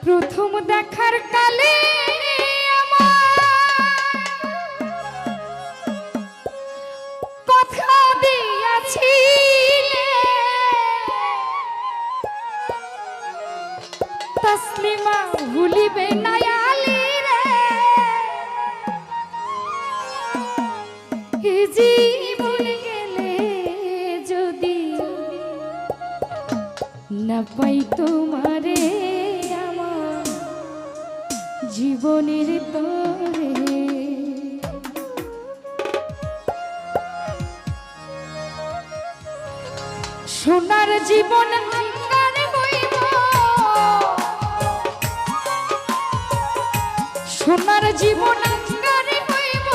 প্রথম দেখার কালে কথা দিয়াছি তসলিমা ভুলিবে না আলী রে জীবন গেলে যদি না পাই তোমারে আমার জীবনের তরে সোনার জীবন আঙ্গার হইব সোনার জীবন আঙ্গার হইব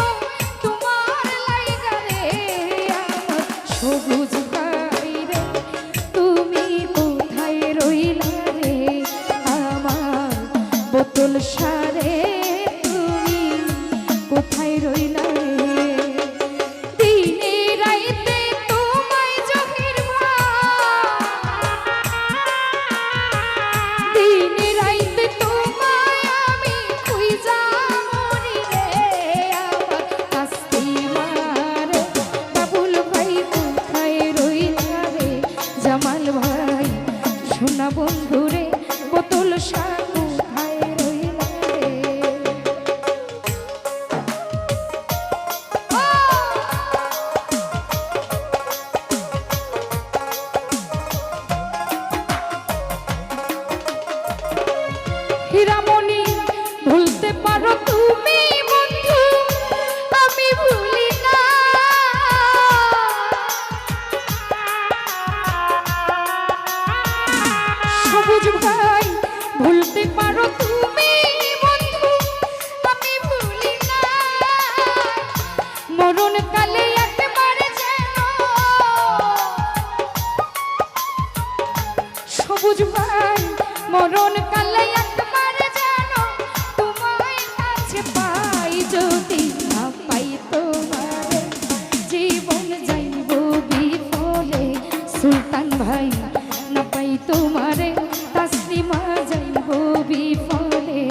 তোমার লাইগা রে আমার সবুজ বাইরে তুমি কোথায় রইলা রে আমার বোতল সারে তুমি কোথায় রইলা রে বন্ধুরে বোতল সাগু খায় রইলা রে হীরামণি ভুলতে পারো তুমি বন্ধু আমি ভুলি না সবুজ ভাই ভুলতে পারো তুমি বন্ধু আমি ভুলি না মরণ কালে একবার যেন সবুজ ভাই মরণ কালে একবার যেন তোমার কাছে পাই যদি না পাই তোমার জীবন যাইব বিফলে সুলতান ভাই না পাই তোমারে তসলিমা যাইব বিফলে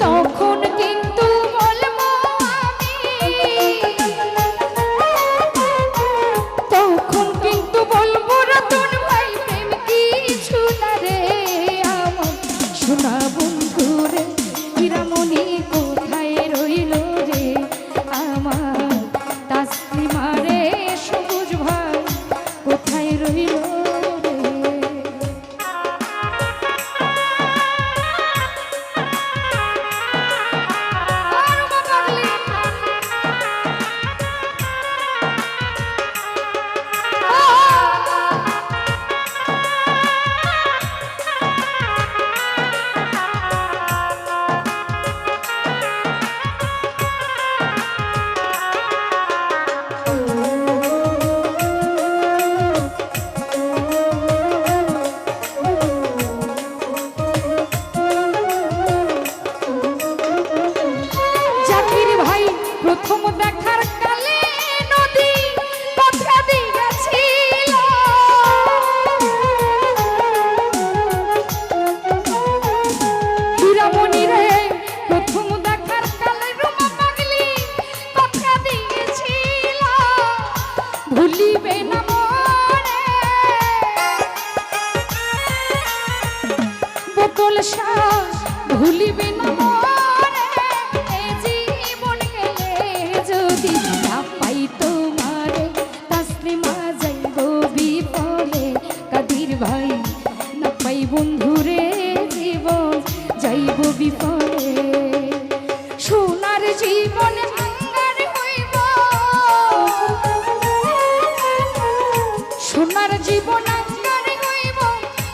তখন কিন্তু বলবো আমি তখন কিন্তু বলবো রতন ভাই প্রেম কিছু না রে আমার সোনা বন্ধু রে হীরামণি কোথায় রইল রে আমার তসলিমা রে সবুজ ভাই কোথায় রইল প্রথম দেখার কালে নদী কথা দিয়েছিল হীরামণি রে প্রথম দেখার কালে রুমা পাগলি কথা দিয়েছিল ভুলিবে না মনে বোতল শ্বাস ভুলিবে না যদি না পাই তোমারে তসলিমা যাইব বিফলে কাদির ভাই না পাই বন্ধুরে জীবন যাইব বিফলে সোনার জীবন আঙ্গার হইব সোনার জীবন আঙ্গার হইব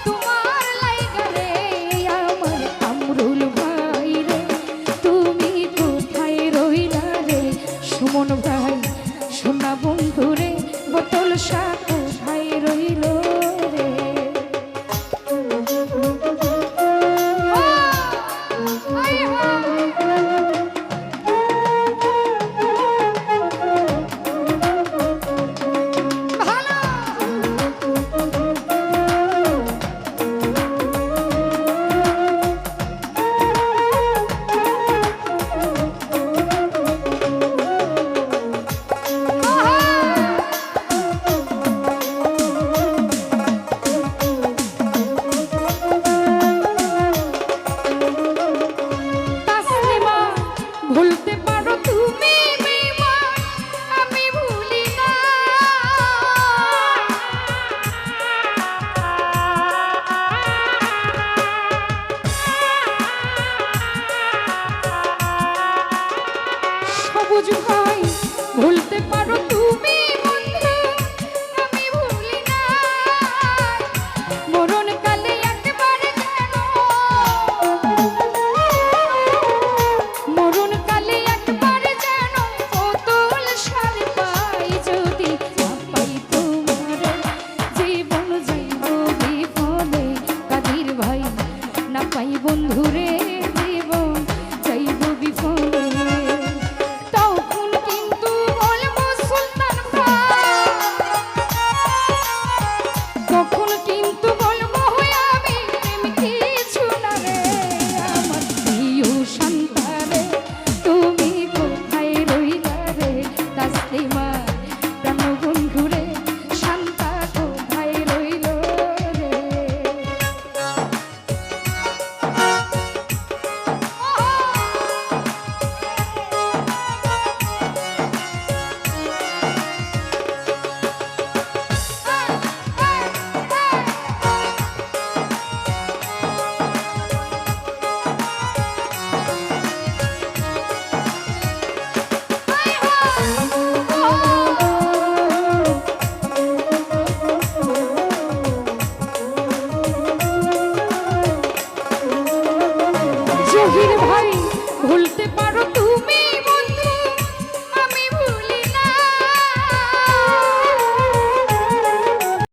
তোমার লাইগা রে আমার কামরুল ভাই রে তুমি কোথায় রইলা রে সুমন ভাই সোনা বন্ধুরে বোতল সাগু ভাই রইল রে তাই বন্ধুরে জীবন যাইব বিফলে তখন কিন্তু বলবো সুলতান ভাই তখন কিন্তু বলবো আমি কিছু না রে আমার প্রিয় সন্তানে তুমি কোথায় রইলা রে তাসলিমা প্রাণ বন্ধুরে শান্তা কোথায় রইল রে জহির ভাই ভুলতে পারো